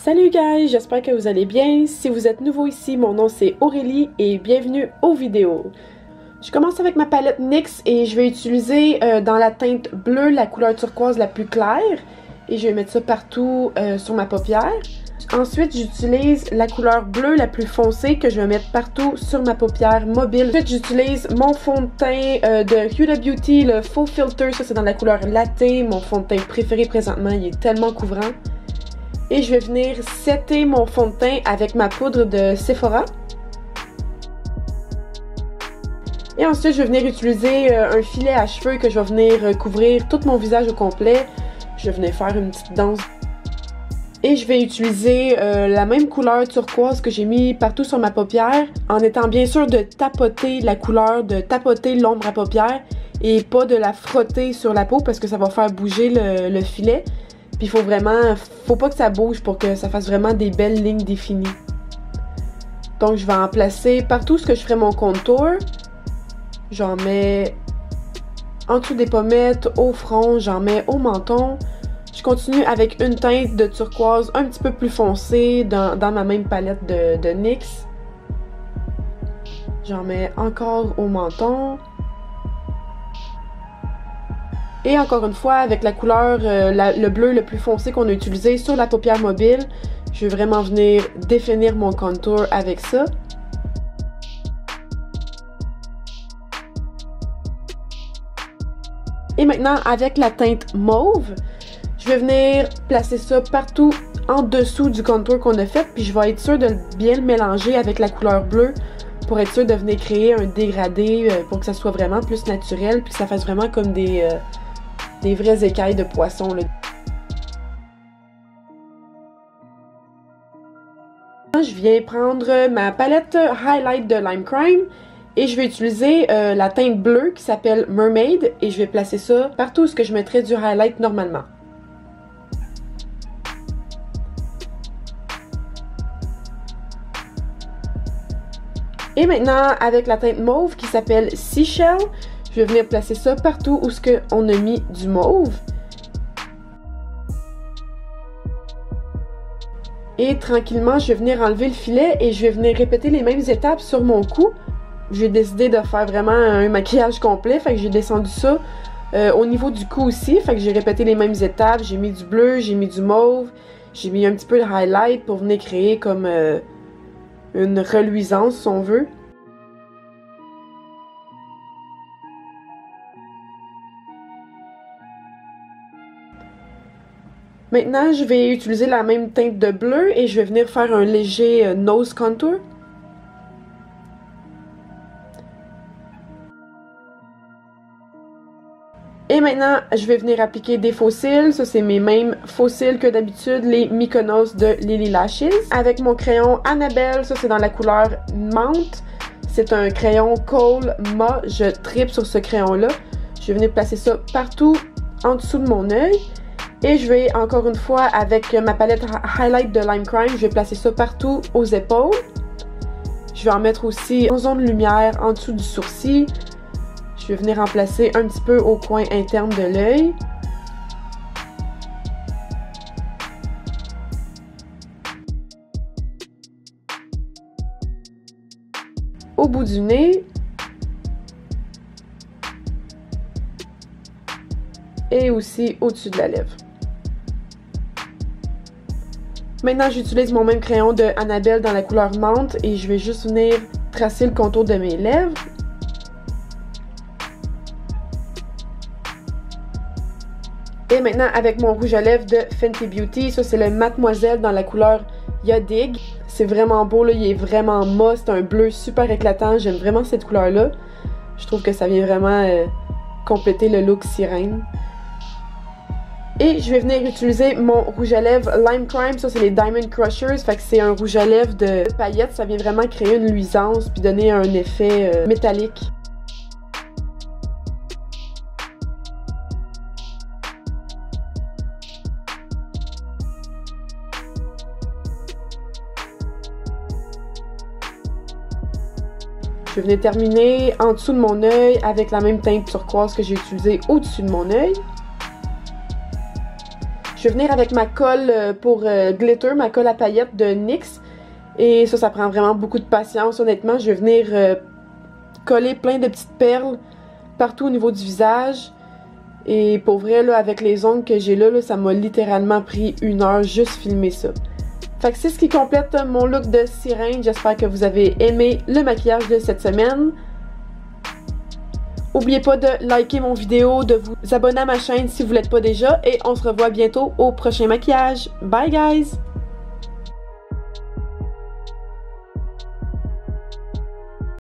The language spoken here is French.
Salut guys, j'espère que vous allez bien. Si vous êtes nouveau ici, mon nom c'est Aurélie et bienvenue aux vidéos. Je commence avec ma palette NYX et je vais utiliser dans la teinte bleue la couleur turquoise la plus claire et je vais mettre ça partout sur ma paupière. Ensuite, j'utilise la couleur bleue la plus foncée que je vais mettre partout sur ma paupière mobile. Ensuite, j'utilise mon fond de teint de Huda Beauty, le Faux Filter. Ça, c'est dans la couleur latte, mon fond de teint préféré présentement. Il est tellement couvrant. Et je vais venir setter mon fond de teint avec ma poudre de Sephora. Et ensuite, je vais venir utiliser un filet à cheveux que je vais venir couvrir tout mon visage au complet. Je vais venir faire une petite danse. Et je vais utiliser la même couleur turquoise que j'ai mis partout sur ma paupière, en étant bien sûr de tapoter la couleur, de tapoter l'ombre à paupière et pas de la frotter sur la peau parce que ça va faire bouger le filet. Puis faut pas que ça bouge pour que ça fasse vraiment des belles lignes définies. Donc je vais en placer partout ce que je ferai mon contour. J'en mets en dessous des pommettes, au front, j'en mets au menton. Je continue avec une teinte de turquoise un petit peu plus foncée dans ma même palette de NYX. J'en mets encore au menton. Et encore une fois, avec la couleur, le bleu le plus foncé qu'on a utilisé sur la paupière mobile, je vais vraiment venir définir mon contour avec ça. Et maintenant, avec la teinte mauve, je vais venir placer ça partout en dessous du contour qu'on a fait, puis je vais être sûre de bien le mélanger avec la couleur bleue pour être sûre de venir créer un dégradé pour que ça soit vraiment plus naturel, puis que ça fasse vraiment comme des vraies écailles de poisson, là. Je viens prendre ma palette Highlight de Lime Crime et je vais utiliser la teinte bleue qui s'appelle Mermaid et je vais placer ça partout où ce que je mettrais du highlight normalement. Et maintenant, avec la teinte mauve qui s'appelle Seashell, je vais venir placer ça partout où ce qu'on a mis du mauve. Et tranquillement, je vais venir enlever le filet et je vais venir répéter les mêmes étapes sur mon cou. J'ai décidé de faire vraiment un maquillage complet, fait que j'ai descendu ça au niveau du cou aussi, fait que j'ai répété les mêmes étapes. J'ai mis du bleu, j'ai mis du mauve, j'ai mis un petit peu de highlight pour venir créer comme une reluisance si on veut. Maintenant, je vais utiliser la même teinte de bleu et je vais venir faire un léger nose contour. Et maintenant, je vais venir appliquer des faux cils. Ça, c'est mes mêmes faux cils que d'habitude, les Mykonos de Lily Lashes. Avec mon crayon Annabelle, ça c'est dans la couleur menthe. C'est un crayon Kohl Ma. Je tripe sur ce crayon-là. Je vais venir placer ça partout en dessous de mon œil. Et je vais encore une fois, avec ma palette Highlight de Lime Crime, je vais placer ça partout aux épaules. Je vais en mettre aussi en zone de lumière en dessous du sourcil. Je vais venir en placer un petit peu au coin interne de l'œil. Au bout du nez. Et aussi au-dessus de la lèvre. Maintenant, j'utilise mon même crayon de Annabelle dans la couleur menthe et je vais juste venir tracer le contour de mes lèvres. Et maintenant, avec mon rouge à lèvres de Fenty Beauty, ça c'est le Mademoiselle dans la couleur Yadig. C'est vraiment beau, là, il est vraiment mat, c'est un bleu super éclatant, j'aime vraiment cette couleur-là. Je trouve que ça vient vraiment compléter le look sirène. Et je vais venir utiliser mon rouge à lèvres Lime Crime, ça c'est les Diamond Crushers, fait que c'est un rouge à lèvres de paillettes, ça vient vraiment créer une luisance puis donner un effet métallique. Je vais venir terminer en dessous de mon œil avec la même teinte turquoise que j'ai utilisée au-dessus de mon œil. Je vais venir avec ma colle pour glitter, ma colle à paillettes de NYX. Et ça prend vraiment beaucoup de patience, honnêtement. Je vais venir coller plein de petites perles partout au niveau du visage. Et pour vrai, là, avec les ongles que j'ai là, ça m'a littéralement pris 1 heure juste filmer ça. Fait que c'est ce qui complète mon look de sirène. J'espère que vous avez aimé le maquillage de cette semaine. N'oubliez pas de liker mon vidéo, de vous abonner à ma chaîne si vous ne l'êtes pas déjà. Et on se revoit bientôt au prochain maquillage. Bye guys!